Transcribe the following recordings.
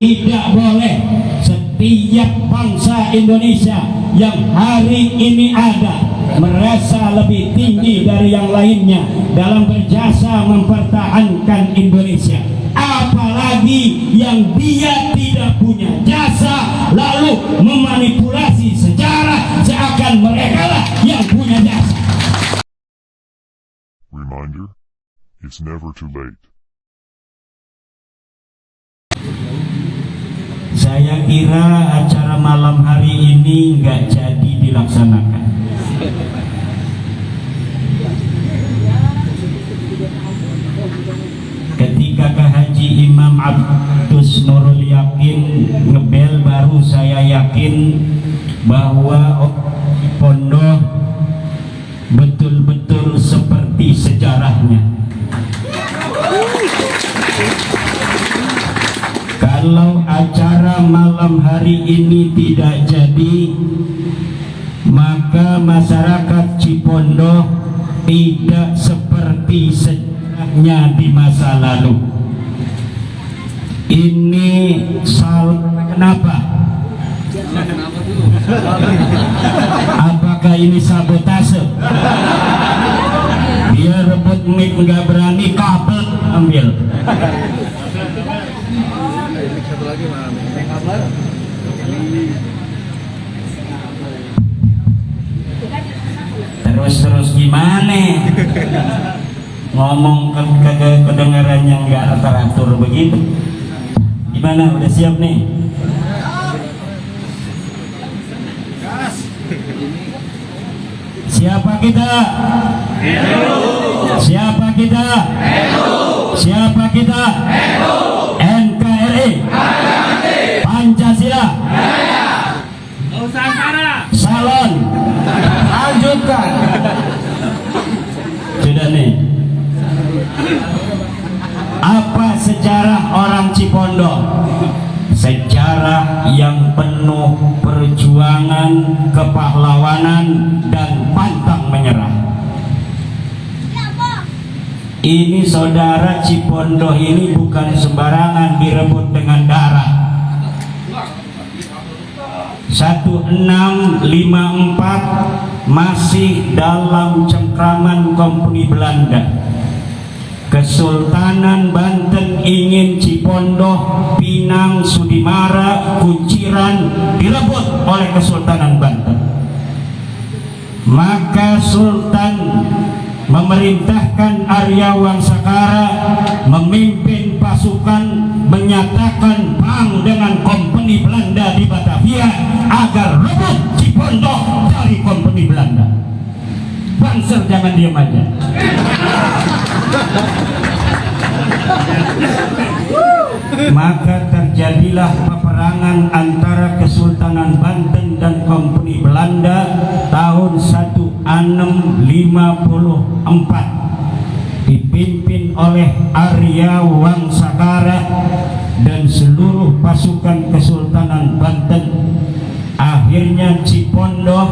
Tidak boleh setiap bangsa Indonesia yang hari ini ada merasa lebih tinggi dari yang lainnya dalam berjasa mempertahankan Indonesia. Apalagi yang dia tidak punya jasa lalu memanipulasi sejarah seakan mereka lah yang punya jasa. Reminder, it's never too late. Saya kira acara malam hari ini nggak jadi dilaksanakan. Ketika ke Haji Imam Abdus Nurul Yakin ngebel, baru saya yakin bahwa pondok betul-betul seperti sejarahnya. Kalau acara malam hari ini tidak jadi, maka masyarakat Cipondoh tidak seperti sejarahnya di masa lalu. Ini kenapa? Apakah ini sabotase? Dia rebut mic, nggak berani, kabel ambil. Satu lagi mana? Kabar. Terus gimana? Ngomong kedengaran yang nggak teratur begitu. Gimana? Udah siap nih? Siapa kita? Siapa kita? Siapa kita? NKRI, Pancasila, Nusantara, Salon. Lanjutkan. Sudah nih. Apa sejarah orang Cipondoh? Sejarah yang penuh perjuangan, kepahlawanan, dan pantang menyerah. Ini saudara, Cipondoh ini bukan sembarangan direbut dengan darah. 1654 masih dalam cengkraman Kompeni Belanda. Kesultanan Banten ingin Cipondoh, Pinang, Sudimara, Kunciran direbut oleh Kesultanan Banten. Maka Sultan memerintahkan Arya Wangsakara memimpin pasukan menyatakan perang dengan Kompeni Belanda di Batavia agar rebut Cipondoh dari Kompeni Belanda. Banser jangan diam aja. Maka terjadilah peperangan antara Kesultanan Banten dan Kompeni Belanda tahun 1654 dipimpin oleh Arya Wangsakara dan seluruh pasukan Kesultanan Banten. Akhirnya Cipondoh,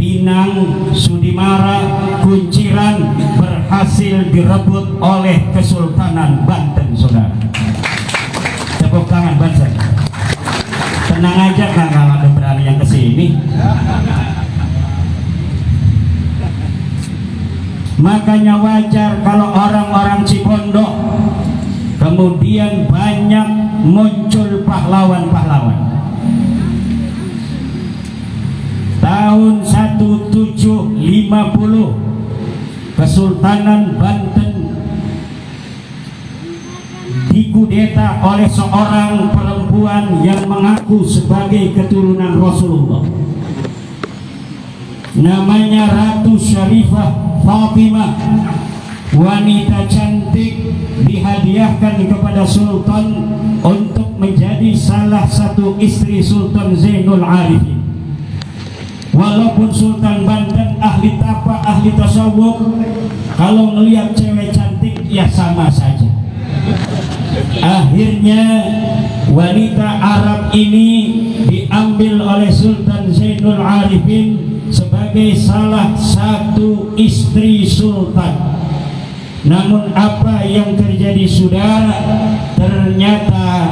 Pinang, Sudimara, Kunciran berhasil direbut oleh Kesultanan Banten, saudara. Tepuk tangan Banten. Tenang aja, kalau ada berani yang kesini. Makanya wajar kalau orang-orang Cipondoh kemudian banyak muncul pahlawan-pahlawan. Tahun 1750 Kesultanan Banten dikudeta oleh seorang perempuan yang mengaku sebagai keturunan Rasulullah. Namanya Ratu Syarifah Fatimah. Wanita cantik dihadiahkan kepada Sultan untuk menjadi salah satu istri Sultan Zainul Arifin. Walaupun Sultan Banten ahli tapa, ahli tasawuf, kalau melihat cewek cantik ya sama saja. Akhirnya wanita Arab ini diambil oleh Sultan Zainul Arifin sebagai salah satu istri Sultan. Namun apa yang terjadi, saudara? Ternyata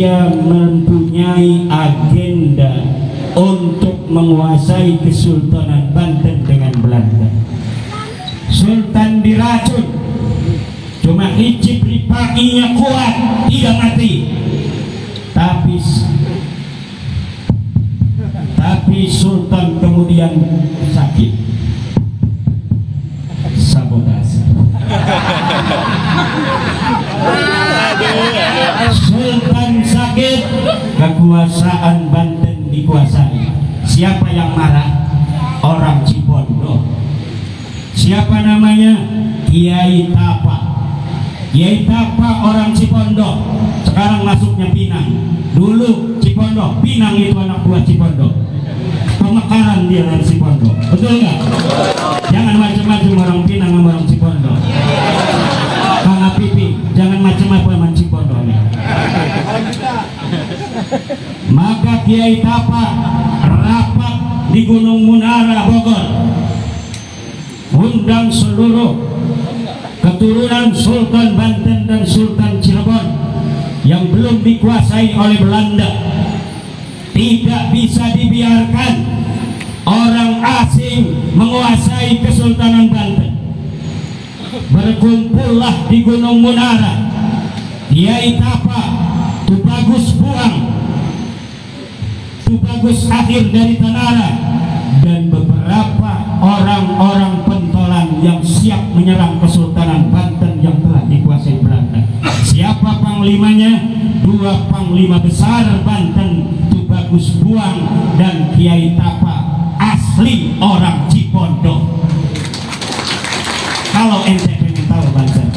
dia mempunyai agenda untuk menguasai Kesultanan Banten dengan Belanda. Sultan diracun, cuma hiji pripakinya kuat, tidak mati. Tapi Sultan kemudian sakit, sabotase. Sultan sakit, kekuasaan Banten dikuasai. Siapa yang marah? Orang Cipondo. Siapa namanya? Kiai Tapa. Kiai Tapa orang Cipondo, sekarang masuknya Pinang. Dulu Cipondo, Pinang itu anak buah Cipondo. Pemekaran dia dari Cipondo, betul nggak? Jangan macam-macam orang Pinang sama orang Cipondo. Kang Apipi, jangan macam-macam sama Cipondo nih. Maka Kiai Tapa rapat di Gunung Munara, Bogor, undang seluruh keturunan Sultan Banten dan Sultan Cirebon yang belum dikuasai oleh Belanda. Tidak bisa dibiarkan orang asing menguasai Kesultanan Banten. Berkumpullah di Gunung Munara Kiai Tapa, Tubagus Buang, Tubagus Akhir dari Tanara, dan beberapa orang-orang pentolan yang siap menyerang Kesultanan Banten yang telah dikuasai Belanda. Siapa panglimanya? Dua panglima besar Banten, Tubagus Buang dan Kiai Tapa, asli orang Cipondo. Kalau ente pengen tahu Banten,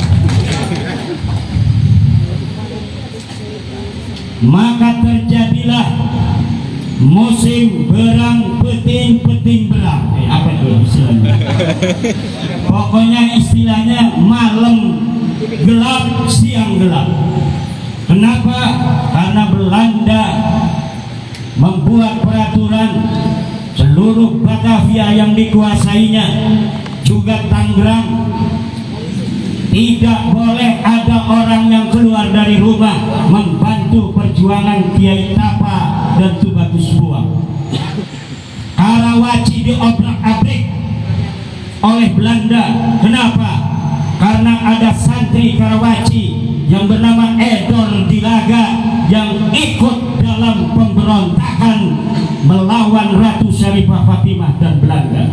maka terjadilah musim berang peting berang. Apa itu istilahnya? Pokoknya istilahnya malam gelap siang gelap. Kenapa? Karena Belanda membuat peraturan seluruh Batavia yang dikuasainya, juga Tangerang, tidak boleh ada orang yang keluar dari rumah membantu perjuangan Kiai Tapa dan Tubagus Buang. Karawaci diobrak-abrik oleh Belanda. Kenapa? Karena ada santri Karawaci yang bernama Edor Dilaga yang ikut dalam pemberontakan melawan Ratu Syarifah Fatimah dan Belanda.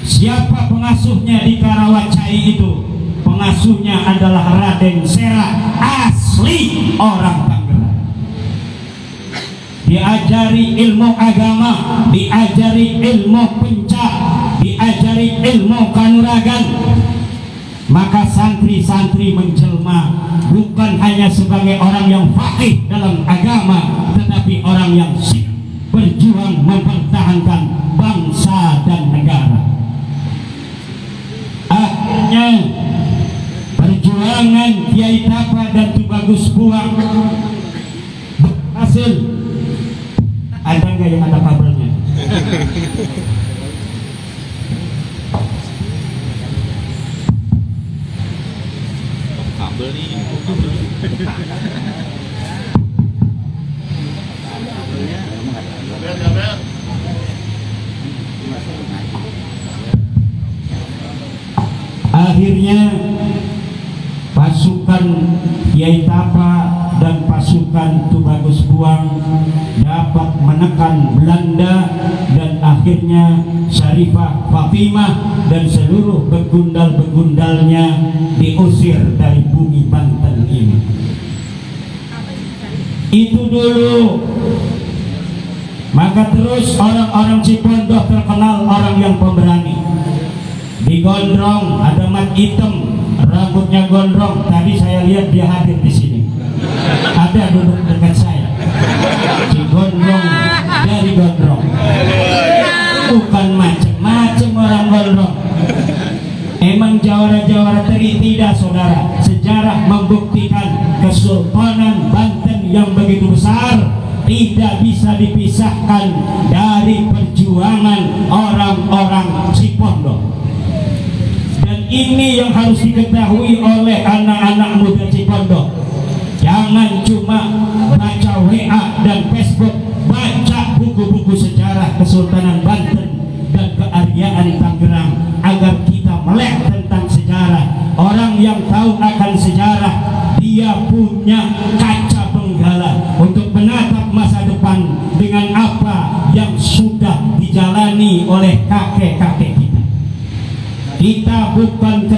Siapa pengasuhnya di Karawacai itu? Pengasuhnya adalah Raden Sera, asli orang Tangerang. Diajari ilmu agama, diajari ilmu pencak, diajari ilmu kanuragan. Maka santri-santri menjelma bukan hanya sebagai orang yang faqih dalam agama, tetapi orang yang siap berjuang mempertahankan bangsa dan negara. Akhirnya perjuangan Kiai Tapa dan Tubagus Buang berhasil. Ada nggak yang ada kabelnya? Kabel nih. Akhirnya pasukan Kiai Tapa dan pasukan Tubagus Buang dapat menekan Belanda, dan akhirnya Syarifah Fatimah dan seluruh begundal-begundalnya diusir dari bumi Banten ini. Itu dulu. Maka terus orang-orang Cipondo terkenal orang yang pemberani. Digondrong, ada mat hitam, rambutnya gondrong. Tadi saya lihat dia hadir di sini. Ada duduk dekat saya. Si gondrong dari gondrong. Bukan macam-macam orang gondrong. Emang jawara-jawara teri tidak, saudara. Sejarah membuktikan Kesultanan Banten yang begitu besar tidak bisa dipisahkan dari perjuangan orang-orang Cipondo. Dan ini yang harus diketahui oleh anak-anak muda Cipondo. Jangan cuma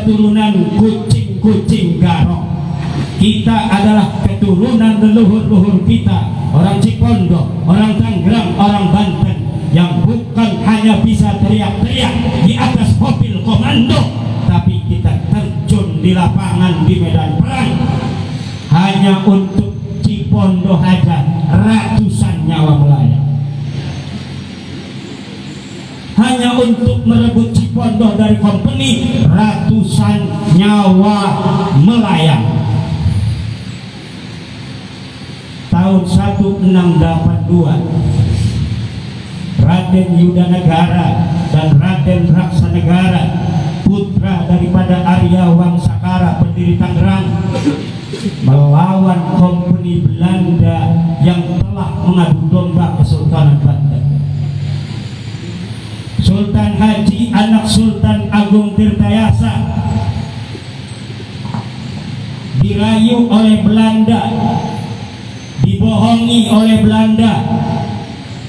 keturunan kucing-kucing garong. Kita adalah keturunan leluhur-leluhur kita, orang Cipondo, orang Tangerang, orang Banten, yang bukan hanya bisa teriak-teriak di atas mobil komando, tapi kita terjun di lapangan, di medan perang, hanya untuk Cipondo saja ratusan nyawa melayang. Hanya untuk merebut Cipondo dari company, ratusan nyawa melayang. Tahun 1682, Raden Yudanegara dan Raden Raksanegara, putra daripada Arya Wangsakara, pendiri Tangerang, melawan company Belanda yang telah mengadu domba Kesultanan Banten. Sultan Haji, anak Sultan Agung Tirtayasa, dirayu oleh Belanda, dibohongi oleh Belanda,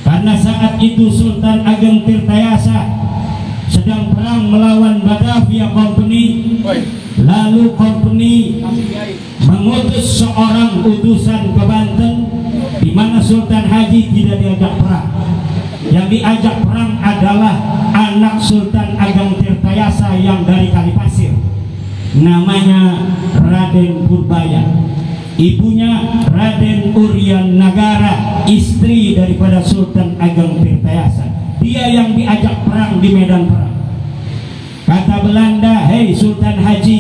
karena saat itu Sultan Agung Tirtayasa sedang perang melawan Batavia Company. Lalu company mengutus seorang utusan ke Banten, di mana Sultan Haji tidak diajak perang. Yang diajak perang adalah anak Sultan Agung Tirtayasa yang dari Kalipasir, namanya Raden Purbaya. Ibunya Raden Urian Nagara, istri daripada Sultan Agung Tirtayasa. Dia yang diajak perang di medan perang. Kata Belanda, hei Sultan Haji,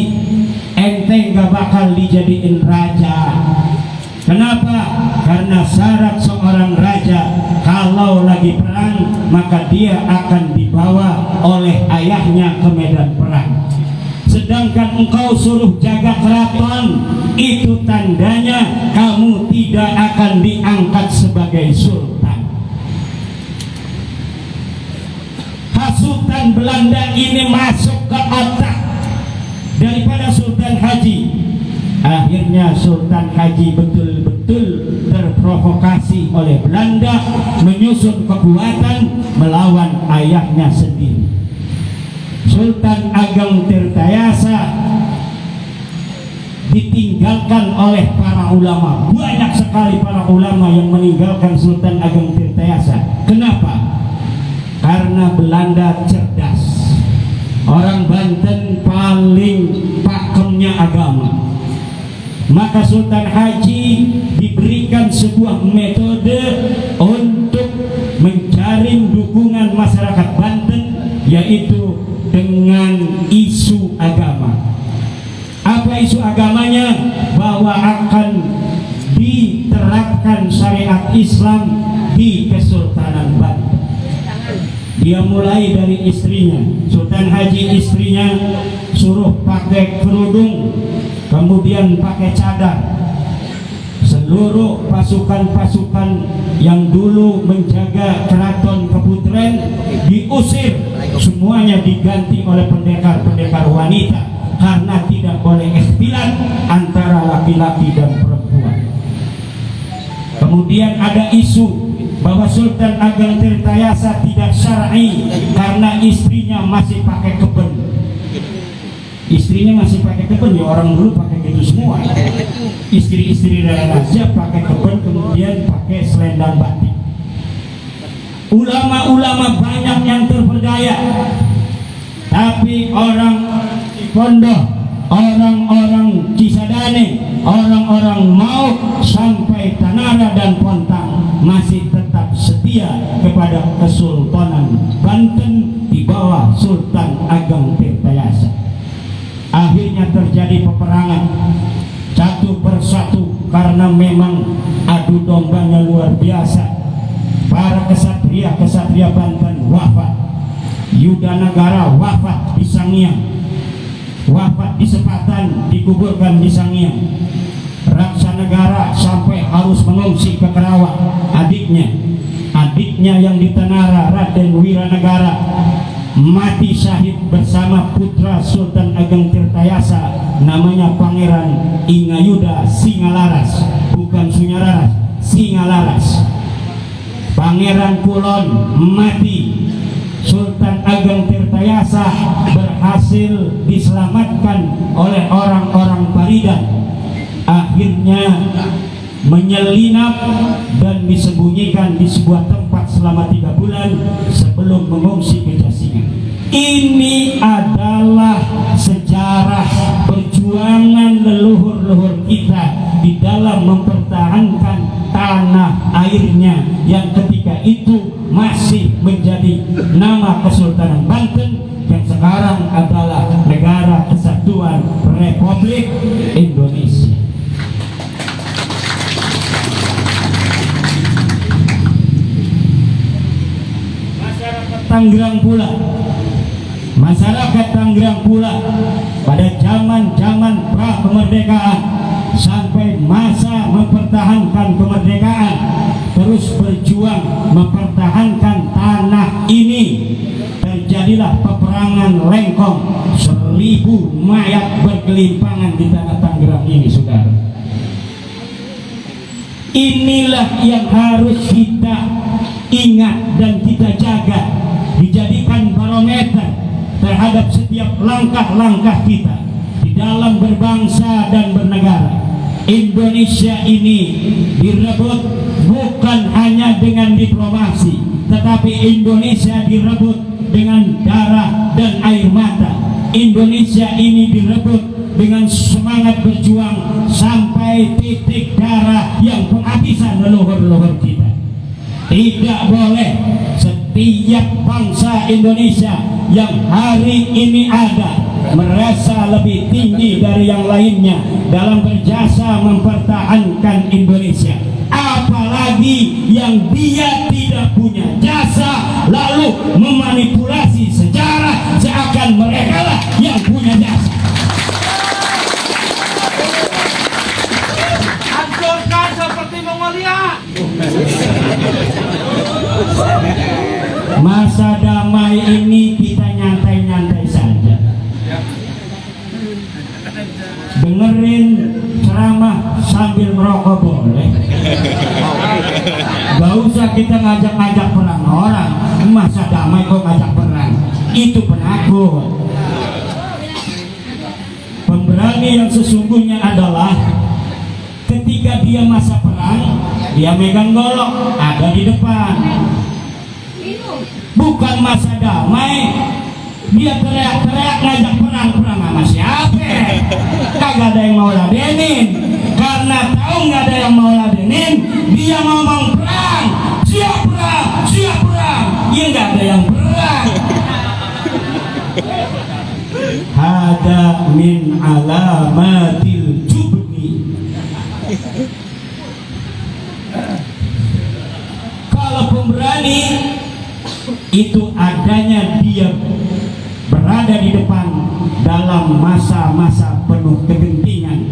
ente gak bakal dijadiin raja. Kenapa? Karena syarat seorang raja kalau lagi perang, maka dia akan dibawa oleh ayahnya ke medan perang. Sedangkan engkau suruh jaga keraton, itu tandanya kamu tidak akan diangkat sebagai sultan. Hasutan Belanda ini masuk ke otak daripada Sultan Haji. Akhirnya Sultan Haji betul-betul terprovokasi oleh Belanda, menyusun kekuatan melawan ayahnya sendiri. Sultan Agung Tirtayasa ditinggalkan oleh para ulama. Banyak sekali para ulama yang meninggalkan Sultan Agung Tirtayasa. Kenapa? Karena Belanda cerdas. Orang Banten paling pakemnya agama. Maka Sultan Haji diberikan sebuah metode untuk mencari dukungan masyarakat Banten, yaitu dengan isu agama. Apa isu agamanya? Bahwa akan diterapkan syariat Islam di Kesultanan Banten. Dia mulai dari istrinya. Sultan Haji istrinya suruh pakai kerudung, kemudian pakai cadar. Seluruh pasukan-pasukan yang dulu menjaga keraton Keputren diusir, semuanya diganti oleh pendekar-pendekar wanita, karena tidak boleh ikhtilat antara laki-laki dan perempuan. Kemudian ada isu bahwa Sultan Agung Tirtayasa tidak syar'i karena istrinya masih pakai keben. Istrinya masih pakai keben, ya orang dulu pakai gitu semua. Istri-istri raja pakai keben, kemudian pakai selendang batik. Ulama-ulama banyak yang terperdaya, tapi orang Pondok, orang-orang Cisadane, orang-orang Mauk sampai Tanara dan Pontang masih tetap setia kepada Kesultanan Banten di bawah Sultan Agung Tirtayasa. Akhirnya terjadi peperangan satu persatu karena memang adu dombanya luar biasa. Para kesatria Banten wafat, Yudanegara wafat di Sangiang, wafat di Sepatan, dikuburkan di Sangiang. Raksanegara sampai harus mengungsi ke Kerawang. Adiknya yang di Tanara, Raden Wiranegara, mati syahid bersama putra Sultan Agung Tirtayasa, namanya Pangeran Ingayuda Singalaras, bukan Sunyararas, Singalaras. Pangeran Kulon mati, Sultan Ageng Tirtayasa berhasil diselamatkan oleh orang-orang Paridan, akhirnya menyelinap dan disembunyikan di sebuah tempat selama 3 bulan sebelum mengungsi ke Jasingan. Ini adalah sejarah perjuangan leluhur-leluhur kita di dalam mempertahankan tanah airnya yang ketika itu masih menjadi nama Kesultanan Banten, yang sekarang adalah Negara Kesatuan Republik Indonesia. Masyarakat Tangerang pula pada zaman pra kemerdekaan sampai masa mempertahankan kemerdekaan terus berjuang mempertahankan tanah ini. Terjadilah peperangan Lengkong, 1000 mayat bergelimpangan di tanah Tangerang ini, saudara. Inilah yang harus kita ingat dan kita jaga, dijadikan barometer terhadap setiap langkah-langkah kita di dalam berbangsa dan bernegara. Indonesia ini direbut bukan hanya dengan diplomasi, tetapi Indonesia direbut dengan darah dan air mata. Indonesia ini direbut dengan semangat berjuang sampai titik darah yang penghabisan leluhur-leluhur kita. Tidak boleh setiap bangsa Indonesia yang hari ini ada merasa lebih tinggi dari yang lainnya dalam berjasa mempertahankan Indonesia. Apalagi yang dia tidak punya jasa lalu memanipulasi sejarah seakan mereka lah yang punya jasa. Hancurkan seperti Mongolia. Masa damai ini kita nyantai-nyantai saja. Dengerin ceramah sambil merokok boleh. Gak usah kita ngajak-ngajak perang orang. Masa damai kok ngajak perang? Itu penakut. Pemberani yang sesungguhnya adalah ketika dia masa perang, dia megang golok, ada di depan. Bukan masa damai, dia teriak-teriak ngajak perang sama siapa? Kagak ada yang mau ladenin. Karena tahu nggak ada yang mau ladenin, dia ngomong perang, siap perang, siap perang. Ya nggak ada yang perang. Hada min alamatil jubni. Kalau pemberani itu adanya dia berada di depan dalam masa-masa penuh kegentingan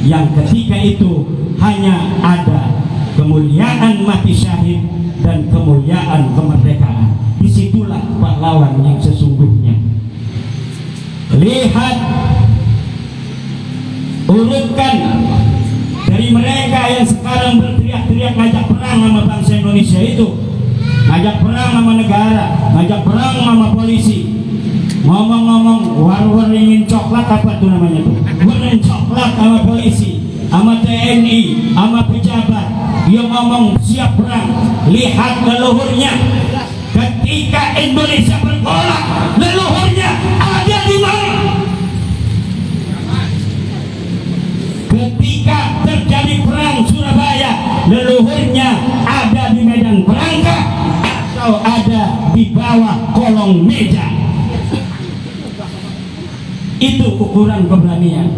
yang ketika itu hanya ada kemuliaan mati syahid dan kemuliaan kemerdekaan. Disitulah pahlawan yang sesungguhnya. Lihat, urutkan dari mereka yang sekarang berteriak-teriak ngajak perang sama bangsa Indonesia itu, ngajak perang sama negara, ngajak perang sama polisi, ngomong-ngomong war ingin coklat, apa tuh namanya tuh, ingin coklat sama polisi, sama TNI, sama pejabat, dia ngomong siap perang. Lihat leluhurnya, ketika Indonesia bergolak, leluhurnya ada di mana? Ketika terjadi perang Surabaya, leluhurnya ada di medan perangkah atau ada di bawah kolong meja. Itu ukuran keberanian.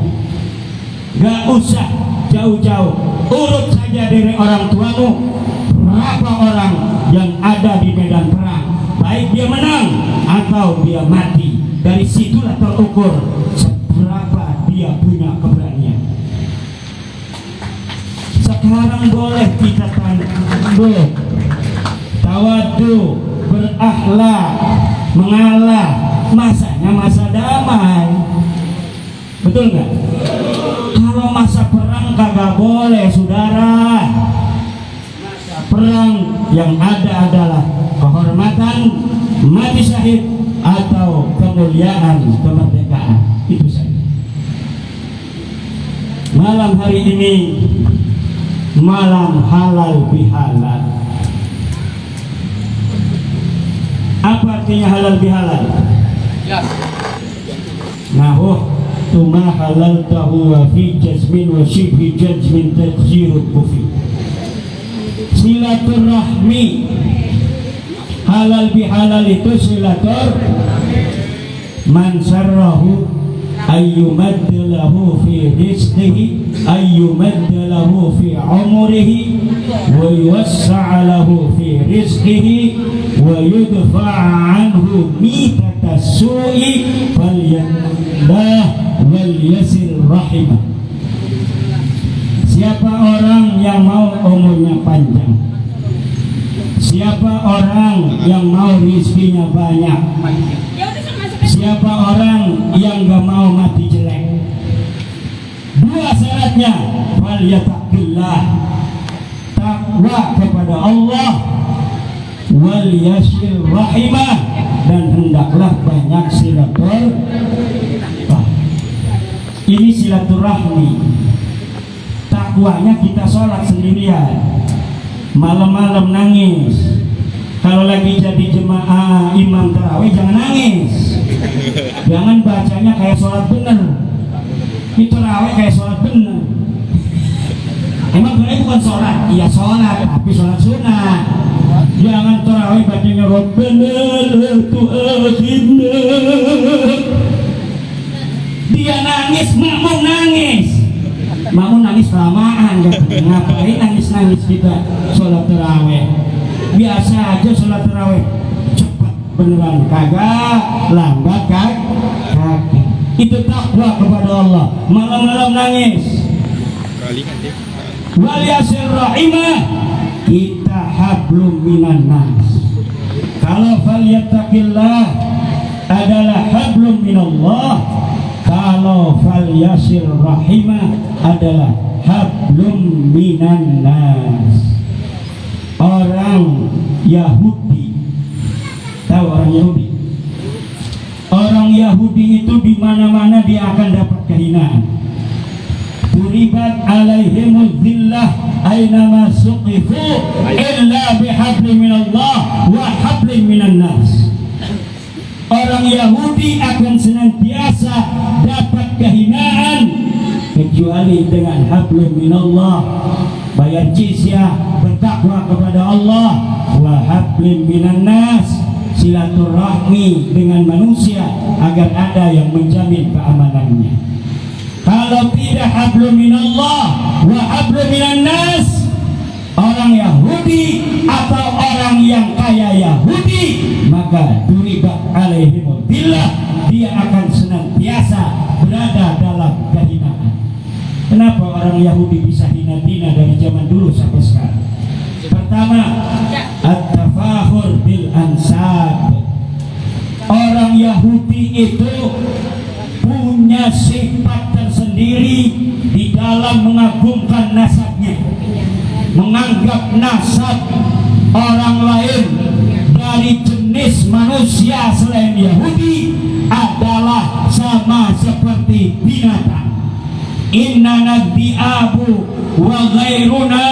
Gak usah jauh-jauh, urut saja dari orang tuamu berapa orang yang ada di medan perang, baik dia menang atau dia mati. Dari situlah terukur seberapa dia punya keberanian. Sekarang boleh kita tanduk, tawadu, berakhlak, mengalah. Masanya masa damai, betul nggak? Kalau masa perang kagak boleh, saudara. Masa perang yang ada adalah kehormatan, mati syahid atau kemuliaan kemerdekaan. Itu saja. Malam hari ini malam halal bihalal. Apa artinya halal bihalal? Ya. Nahuh tuma halal tahu wa fi jazmin wa shibhi jazmin takhzirul kufi. Silaturahmi. Halal bihalal itu silatur man sarrahu ayyumaddalahu fi rizqihi ayyumaddalahu fi umrihi wa yuwassa'alahu fi rizqihi wa yudfa'a anhu mitata su'i falyandah wal yasir rahimah. Siapa orang yang mau umurnya panjang, siapa orang yang mau rizkinya banyak, siapa orang yang gak mau mati jelek, dua syaratnya, fal yattaqillah, takwa kepada Allah, wal yashir rahimah, dan hendaklah banyak silaturahmi. Ini silaturahmi. Takwanya kita sholat sendirian, malam-malam nangis. Kalau lagi jadi jemaah imam tarawih jangan nangis, jangan bacanya kayak sholat bener. Itu tarawih kayak sholat bener. Emang tarawih bukan sholat? Iya sholat, tapi sholat sunnah. Jangan tarawih bacanya Rabbana la tu'akhidna. Dia nangis, makmum nangis. Makmum nangis kelamaan, ngapain nangis-nangis kita sholat tarawih? Biasa aja sholat tarawih, cepat beneran, kagak lambat kagak. Itu takwa kepada Allah. Malam-malam nangis. Wal yasir rahimah, kita hablum minan nas. Kalau fal yattaqillah adalah hablum minallah, kalau fal yasir rahimah adalah hablum minan nas. Orang Yahudi, tahu orang Yahudi? Orang Yahudi itu di mana-mana dia akan dapat kehinaan. Turibat alaihimul dhillah aynama suqifu illa bihablin minallah wa hablin minan nas. Orang Yahudi akan senantiasa dapat kehinaan kecuali dengan hablum minallah, bayar jizyah, bertakwa kepada Allah, wa hablin minan nas, silaturahmi dengan manusia agar ada yang menjamin keamanannya. Kalau tidak hablum minallah wa hablum minan nas, orang Yahudi atau orang yang kaya Yahudi, maka duribat alaihimul billah, dia akan senantiasa berada dalam kehinaan. Kenapa orang Yahudi bisa hina-hina dari zaman dulu sampai sekarang? Pertama, at-tafahur bil ansab. Orang Yahudi itu punya sifat tersendiri di dalam mengagungkan nasabnya, menganggap nasab orang lain dari jenis manusia selain Yahudi adalah sama seperti binatang. Inna nadbi'abu wa ghairuna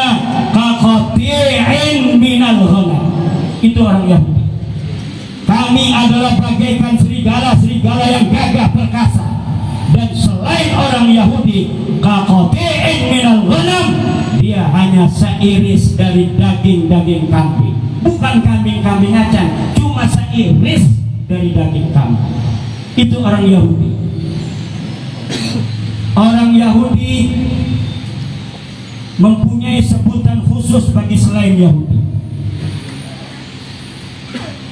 kaqati'in minal ghanam. Itu orang Yahudi. Kami adalah bagaikan serigala-serigala yang gagah perkasa, dan selain orang Yahudi kaqati'in minal ghanam, dia hanya seiris dari daging-daging kambing. Bukan kambing-kambing acan, cuma seiris dari daging kambing. Itu orang Yahudi. Orang Yahudi mempunyai sebutan khusus bagi selain Yahudi.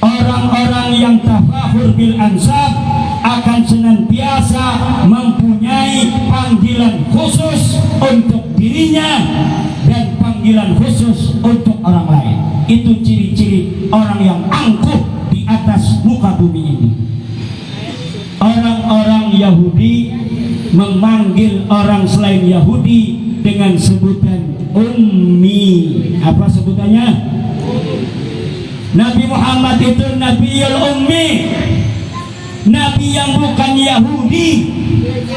Orang-orang yang tafahur bil ansab akan senantiasa mempunyai panggilan khusus untuk dirinya dan panggilan khusus untuk orang lain. Itu ciri-ciri orang yang angkuh di atas muka bumi ini. Orang-orang Yahudi memanggil orang selain Yahudi dengan sebutan ummi. Apa sebutannya? Nabi Muhammad itu Nabiul Ummi, Nabi yang bukan Yahudi.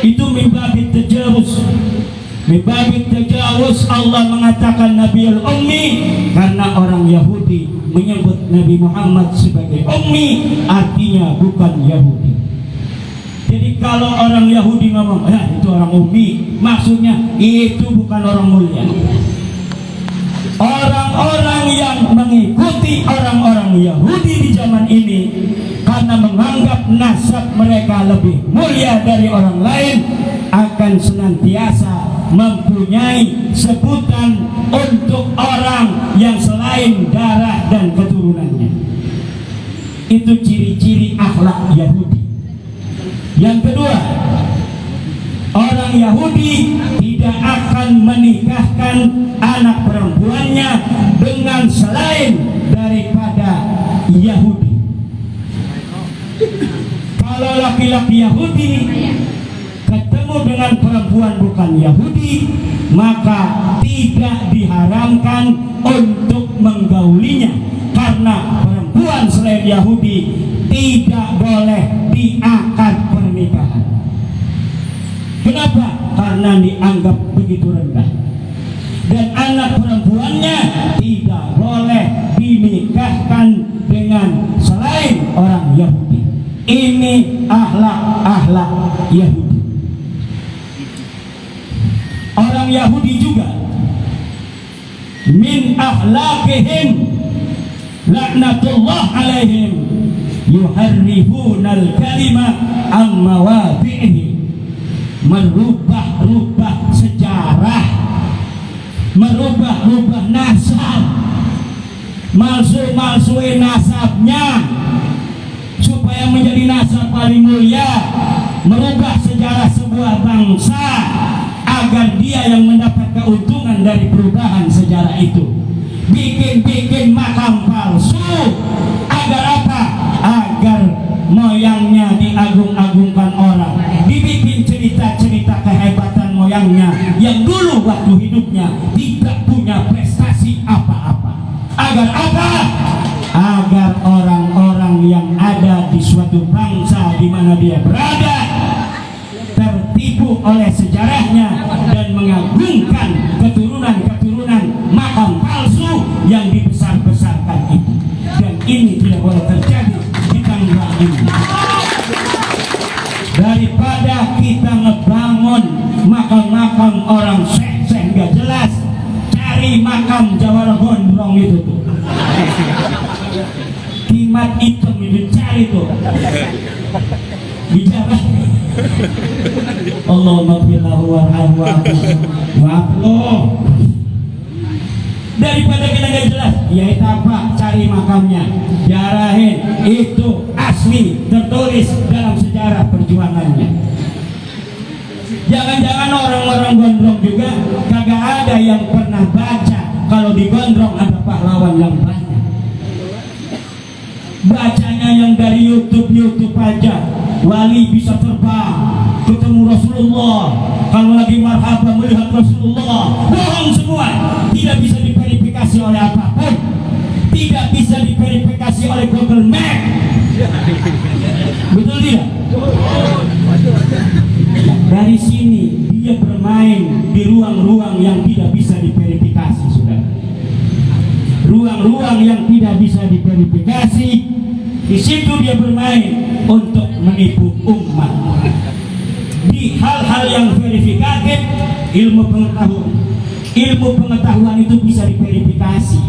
Itu mimbabi tajawuz. Mimbabi tajawuz Allah mengatakan Nabiul Ummi karena orang Yahudi menyebut Nabi Muhammad sebagai Ummi, artinya bukan Yahudi. Jadi kalau orang Yahudi ngomong, itu orang Ummi, maksudnya itu bukan orang mulia. Orang-orang yang mengikuti orang-orang Yahudi di zaman ini karena menganggap nasab mereka lebih mulia dari orang lain akan senantiasa mempunyai sebutan untuk orang yang selain darah dan keturunannya. Itu ciri-ciri akhlak Yahudi. Yang kedua, orang Yahudi tidak akan menikahkan anak perempuannya dengan selain daripada Yahudi. Kalau laki-laki Yahudi ketemu dengan perempuan bukan Yahudi, maka tidak diharamkan untuk menggaulinya, karena perempuan selain Yahudi tidak boleh diakad pernikahan. Kenapa? Karena dianggap begitu rendah. Dan anak perempuannya tidak boleh dinikahkan dengan selain orang Yahudi. Ini akhlak Yahudi. Orang Yahudi juga min akhlaqihim laknatullah alaihim yuharrifuna al-kalima an mawadhi'ihi, merubah-rubah sejarah, merubah-rubah nasab, malsu-malsuin nasabnya supaya menjadi nasab paling mulia, merubah sejarah sebuah bangsa agar dia yang mendapat keuntungan dari perubahan sejarah itu. Bikin-bikin makam palsu agar apa? Agar moyangnya diagung-agungkan orang, dibikin cerita-cerita kehebatan moyangnya yang dulu waktu hidupnya tidak punya prestasi apa-apa. Agar apa? Agar orang-orang yang ada di suatu bangsa di mana dia berada tertipu oleh sejarahnya dan mengagungkan keturunan-keturunan makam palsu yang dibesar-besarkan itu. Dan ini tidak boleh terjadi di tanggal ini. Daripada kita ngebangun makam-makam orang syekh-syekh nggak jelas, cari makam Jawara Gondrong itu tuh, kimat hitam itu, cari tuh di jalan. Allahumma firlahu warhamhu wa'afluh. Daripada kita gak jelas, ya itu apa? Cari makamnya, jarahin itu asli tertulis dalam sejarah perjuangannya. Jangan-jangan orang-orang Gondrong juga kagak ada yang pernah baca kalau di Gondrong ada pahlawan yang banyak. Bacanya yang dari YouTube aja. Wali bisa terbang ketemu Rasulullah, kalau lagi marhaba melihat Rasulullah. Bohong semua, tidak bisa diverifikasi oleh apapun, tidak bisa diverifikasi oleh Google Map. Betul tidak? Dari sini dia bermain di ruang-ruang yang tidak bisa diverifikasi, sudah. Ruang-ruang yang tidak bisa diverifikasi, di situ dia bermain untuk menipu umat. Di hal-hal yang verifikatif, ilmu pengetahuan itu bisa diverifikasi.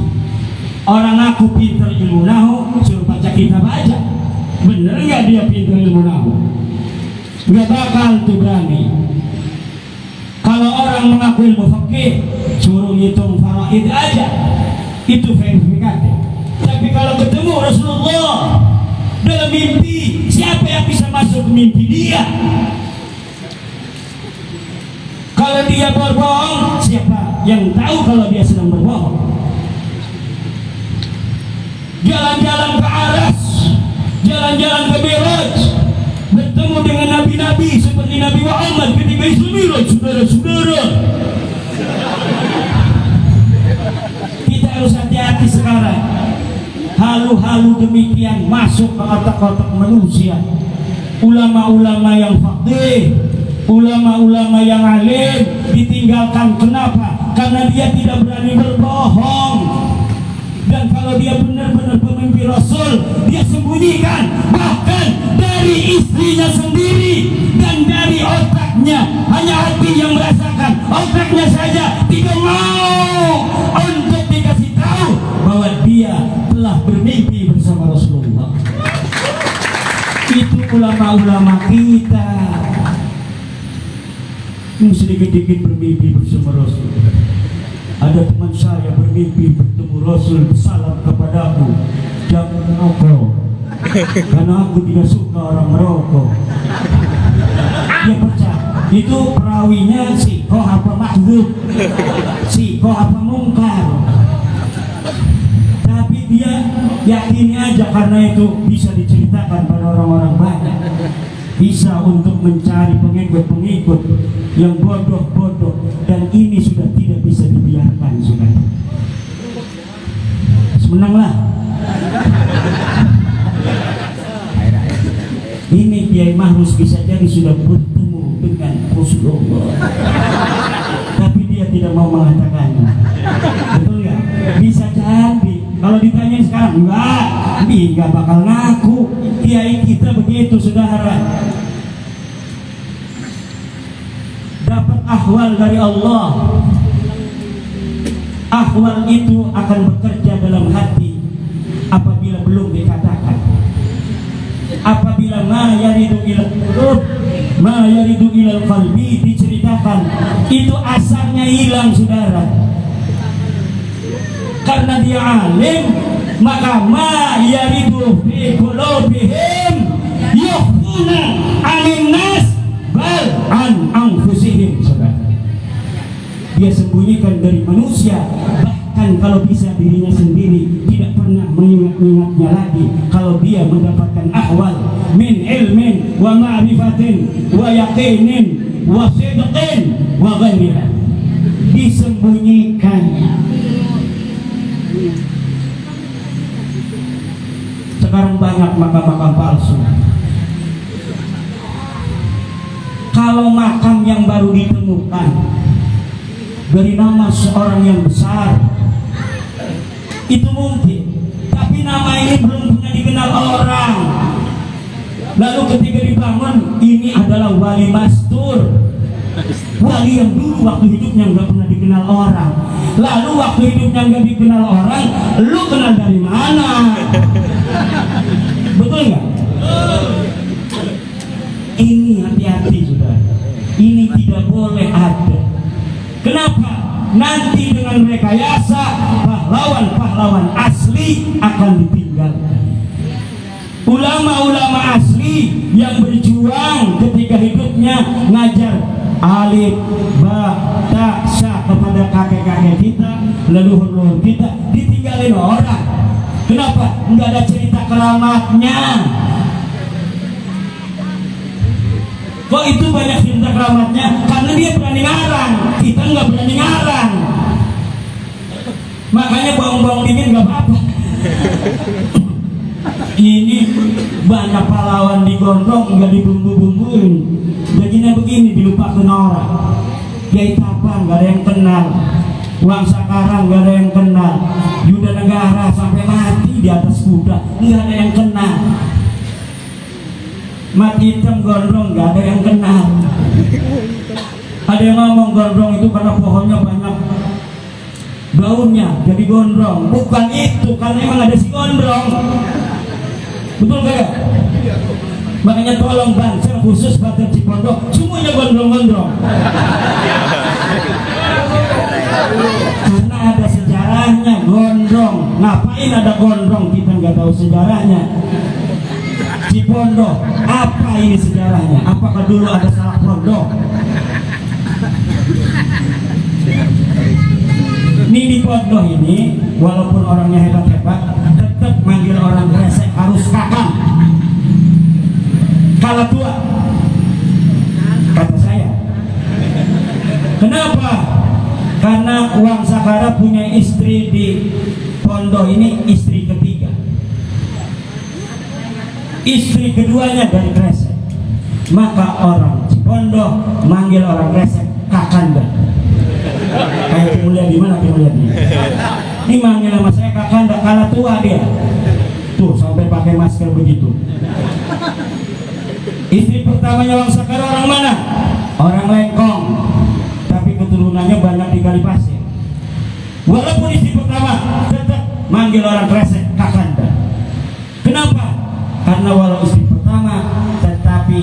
Orang aku pintar ilmu nahu, suruh baca kitab aja, bener nggak dia pintar ilmu nahu? Nggak bakal tuh berani. Kalau orang mengaku ilmu fikih, suruh ngitung faraid aja, itu verifikatif. Tapi kalau ketemu Rasulullah dalam mimpi, siapa yang bisa masuk ke mimpi dia? Kalau dia berbohong, siapa yang tahu kalau dia sedang berbohong? Jalan-jalan ke Aras, jalan-jalan ke Mi'raj, bertemu dengan nabi-nabi seperti Nabi Muhammad ketika Isra Mi'raj, saudara-saudara. Kita harus hati-hati sekarang. halu-halu demikian masuk ke otak-otak manusia. Ulama-ulama yang faqih, ulama-ulama yang alim ditinggalkan. Kenapa? Karena dia tidak berani berbohong. Dan kalau dia benar-benar pemimpin Rasul, dia sembunyikan bahkan dari istrinya sendiri dan dari otaknya. Hanya hati yang merasakan, otaknya saja tidak mau untuk dikasih tahu bahwa dia telah bermimpi bersama Rasulullah. Itu ulama-ulama kita. Sedikit-sedikit bermimpi bersama Rasul. Ada teman saya bermimpi bertemu Rasul, salam kepadaku, jangan merokok, karena aku tidak suka orang merokok. Dia percaya. Itu perawinya sikoh apa makhluk, sikoh apa mungkar. Tapi dia yakini aja karena itu bisa diceritakan pada orang-orang banyak. Bisa untuk mencari pengikut-pengikut yang bodoh-bodoh, dan ini sudah tidak bisa dibiarkan. Sudah semenanglah. Ini Kiai Mahrus bisa jadi sudah bertemu dengan Rasulullah, tapi dia tidak mau mengatakannya. Betul ya? Bisa jadi. Kalau ditanya sekarang, enggak bakal ngaku. Kiai kita begitu, saudara. Dapat ahwal dari Allah. Ahwal itu akan bekerja dalam hati apabila belum dikatakan. Apabila ma yaridu ilal qulub, ma yaridu ilal qalbi diceritakan, itu asarnya hilang, saudara. Karena dia alim, maka ma yaridu fi qulubihim yukhuna 'anil nas bal an anfusihim. Dia sembunyikan dari manusia, bahkan kalau bisa dirinya sendiri tidak pernah mengingat-ingatnya lagi. Kalau dia mendapatkan ahwal min ilmin wa ma'rifatin wa yaqinin wa sidqin wa ghairiha, disembunyikan. Sekarang banyak makam-makam palsu. Kalau makam yang baru ditemukan dari nama seorang yang besar, itu mungkin, tapi nama ini belum pernah dikenal orang. Lalu ketika dibangun, ini adalah wali mastur, wali yang dulu waktu hidupnya nggak pernah dikenal orang. Lalu waktu hidupnya nggak dikenal orang, lu kenal dari mana? Betul nggak? Ini hati-hati, saudara. Ini tidak boleh ada. Kenapa? Nanti dengan rekayasa pahlawan-pahlawan asli akan ditinggalkan. Ulama-ulama asli yang berjuang ketika hidupnya ngajar alif, ba, ta, sya kepada kakek-kakek kita, leluhur-leluhur kita, ditinggalin orang. Kenapa? Enggak ada cerita keramatnya. Kok itu banyak cerita keramatnya? Karena dia berani ngarang, kita nggak berani ngarang. Makanya bawang-bawang dingin nggak apa-apa. Ini banyak pahlawan digondong, nggak dibumbu-bumbuin. Jadinya begini, dilupakan orang. Kiai Tapang nggak ada yang kenal, Wang Sakarang nggak ada yang kenal, Yuda Negara sampai mati di atas kuda nggak ada yang kenal. Mati hitam gondrong nggak ada yang kenal. Ada yang ngomong gondrong itu karena pohonnya banyak daunnya jadi gondrong. Bukan itu, karena emang ada si gondrong. Betul gak? Makanya tolong banser khusus Bater Cipondo semuanya gondrong-gondrong. Karena ada sejarahnya gondrong. Ngapain ada gondrong kita nggak tahu sejarahnya. Cipondo, apa ini sejarahnya? Apakah dulu ada salah pondok? Ini pondok ini, walaupun orangnya hebat-hebat, tetap manggil orang Gresik harus kakang. Kala tua, kata saya. Kenapa? Karena Wang Sakara punya istri di pondok ini, istri ketiga. istri keduanya dari Kresek. Maka orang Cipondoh manggil orang Kresek Kakanda. Kayak Mulia di mana Mulia ini? Ini manggil sama saya Kakanda, kalah tua dia. Tuh sampai pakai masker begitu. Istri pertamanya Wang Sakara orang mana? Orang Lengkong. Tapi keturunannya banyak di Kalipasir. Walaupun istri pertama tetap manggil orang Kresek Kakanda. Kenapa? Karena walau istri pertama, tetapi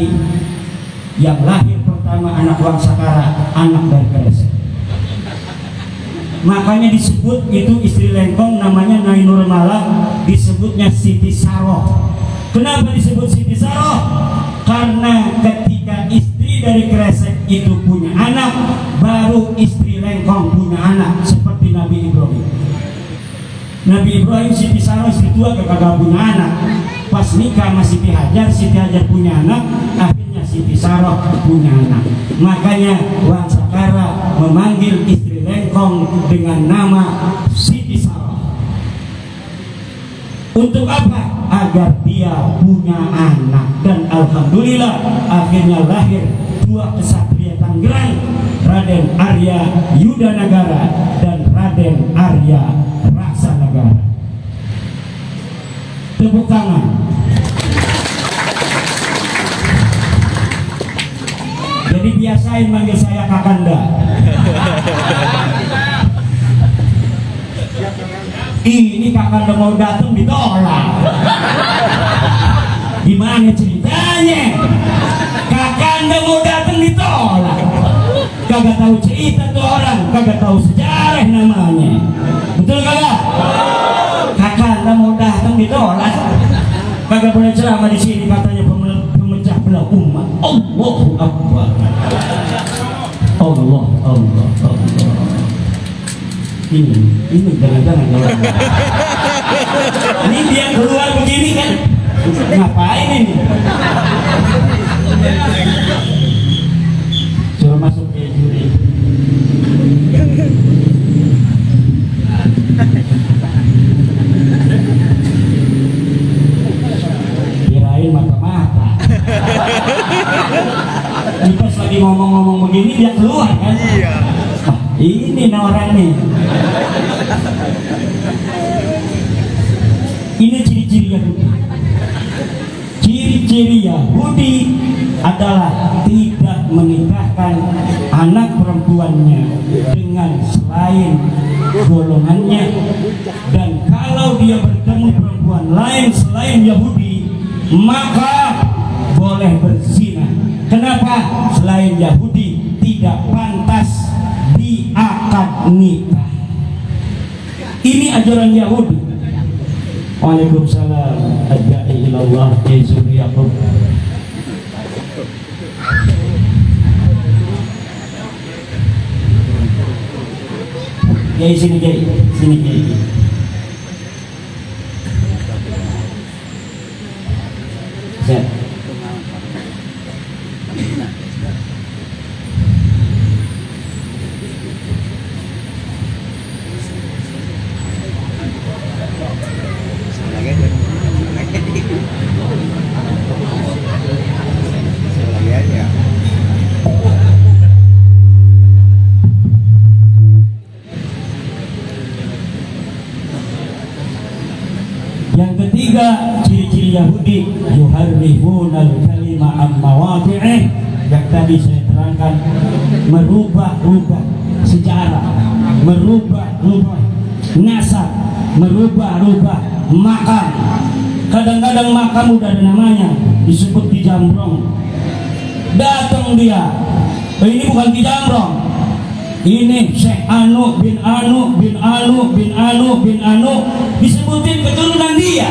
yang lahir pertama anak Wang Sakara, anak dari Kresek. Makanya disebut itu istri Lengkong namanya Nyai Nur Malang, disebutnya Siti Saroh. Kenapa disebut Siti Saroh? Karena ketika istri dari Kresek itu punya anak, baru istri Lengkong punya anak, seperti Nabi Ibrahim. Nabi Ibrahim Siti Saroh istri tua kagak punya anak. Pas nikah sama Siti Hajar punya anak, akhirnya Siti Saroh punya anak. Makanya Wang Sakara memanggil istri Lengkong dengan nama Siti Saroh. Untuk apa? Agar dia punya anak. Dan alhamdulillah akhirnya lahir dua kesatria Tangerang, Raden Arya Yudanagara dan Raden Arya Raksanagara. Tepuk tangan. Jadi biasain manggil saya Kakanda. Ini Kakanda mau datang ditolak. Gimana ceritanya? Kakanda mau datang ditolak. Kagak tahu cerita tuh orang, kagak tahu sejarah namanya. Betul kagak? Kakanda mau datang ditolak. Kagak boleh ceramah di sini katanya pemecah belah umat. Allahu Akbar. Allah. Ini jangan-jangan ini dia keluar begini kan, ngapain ini? Coba masuk ke juri. Kirain mata-mata. Ini pas lagi ngomong-ngomong begini dia keluar kan? Iya. Ini orang nih. Ini ciri-ciri Yahudi. Ciri-ciri Yahudi adalah tidak menikahkan anak perempuannya dengan selain golongannya, dan kalau dia bertemu perempuan lain selain Yahudi maka boleh berzina. Kenapa? Selain Yahudi tidak pantas diakad nikah. Ini ajaran Yahudi. Waalaikumsalam. Adda'i ilallah Yezuriyakum. Kiai sini Kiai, sini Kiai. Set. Yang ketiga, ciri-ciri Yahudi, yuharrifuna al-kalima an mawadhi'ih, yang tadi saya terangkan, merubah-rubah sejarah, merubah-rubah nasab, merubah-rubah makam. Kadang-kadang makam udah ada namanya, disebut Ki Jambrong. Datang dia, ini bukan Ki Jambrong, ini Syekh Anu bin Anu bin Anu bin Anu bin Anu, disebutin keturunan dia.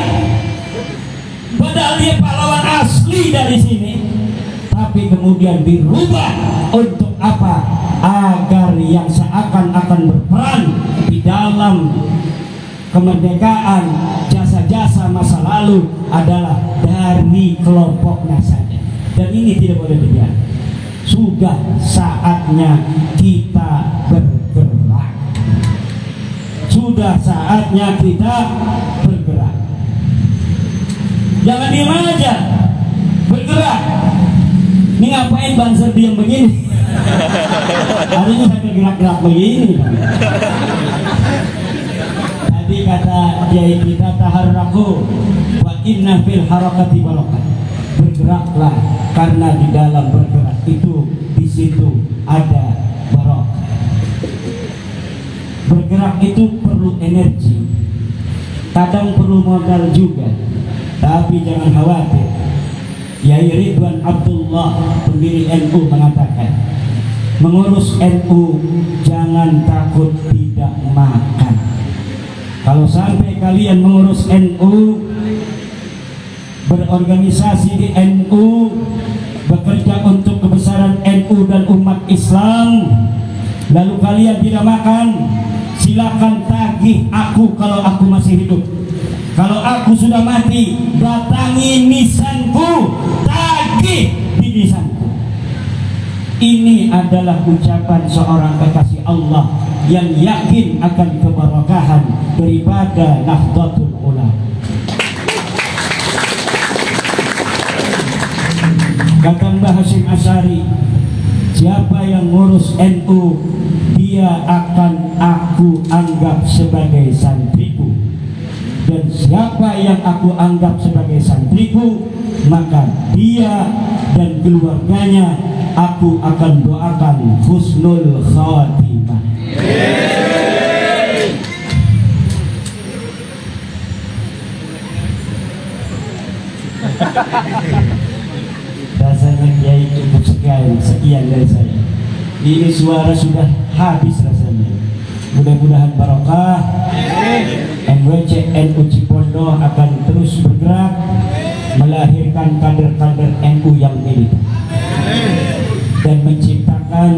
Padahal dia pahlawan asli dari sini, tapi kemudian dirubah untuk apa? Agar yang seakan-akan berperan di dalam kemerdekaan, jasa-jasa masa lalu adalah dari kelompoknya saja. Dan ini tidak boleh terjadi. Sudah saatnya kita bergerak. Sudah saatnya kita bergerak. Jangan diam aja, bergerak. Ini ngapain Banser diam begini? Harusnya sambil gerak-gerak begini. Tadi kata kiai kita, taharraku wa inna fil harakati barakah. Bergeraklah, karena di dalam bergerak itu, di situ ada barokah. Bergerak itu perlu energi, kadang perlu modal juga. Tapi jangan khawatir, Yai Ridwan Abdullah, pendiri NU, mengatakan mengurus NU jangan takut tidak makan. Kalau sampai kalian mengurus NU, berorganisasi di NU, bekerja untuk kebesaran NU dan umat Islam, lalu kalian tidak makan, silakan tagih aku kalau aku masih hidup. Kalau aku sudah mati, datangi nisanku, tagih di nisanku. Ini adalah ucapan seorang kekasih Allah yang yakin akan keberkahan daripada Nahdlatul Ulama. Kata Mbah Hasyim Asy'ari, siapa yang ngurus NU, dia akan aku anggap sebagai santriku. Dan siapa yang aku anggap sebagai santriku, maka dia dan keluarganya aku akan doakan husnul khatimah. Rasanya kiai cukup sekian dari saya. Ini suara sudah habis rasanya. Mudah-mudahan barokah. MWC NU Cipondo akan terus bergerak melahirkan kader-kader NU yang militan dan menciptakan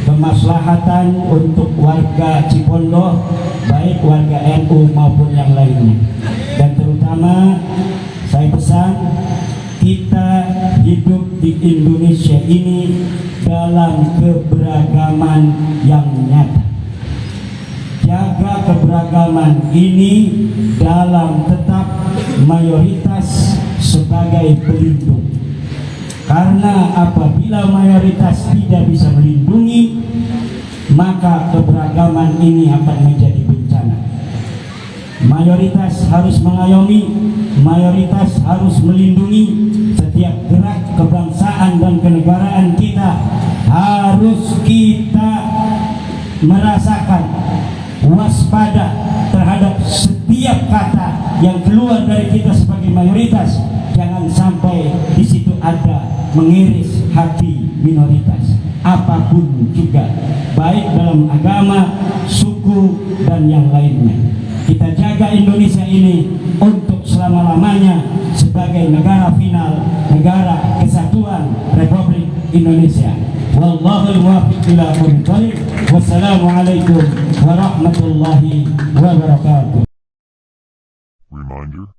kemaslahatan untuk warga Cipondo, baik warga NU maupun yang lainnya. Dan terutama saya pesan, kita hidup di Indonesia ini dalam keberagaman yang nyata. Jaga keberagaman ini dalam tetap mayoritas sebagai pelindung. Karena apabila mayoritas tidak bisa melindungi, maka keberagaman ini akan menjadi bencana. Mayoritas harus mengayomi, mayoritas harus melindungi. Setiap gerak kebangsaan dan kenegaraan kita harus kita merasakan waspada terhadap setiap kata yang keluar dari kita sebagai mayoritas. Jangan sampai di situ ada mengiris hati minoritas, apapun juga, baik dalam agama, suku, dan yang lainnya. Kita jaga Indonesia ini untuk selama-lamanya sebagai negara final, negara kesatuan Republik Indonesia. Wallahul muwaffiq ila aqwamit thoriq. Wassalamualaikum warahmatullahi wabarakatuh. Reminder,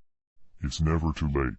it's never too late.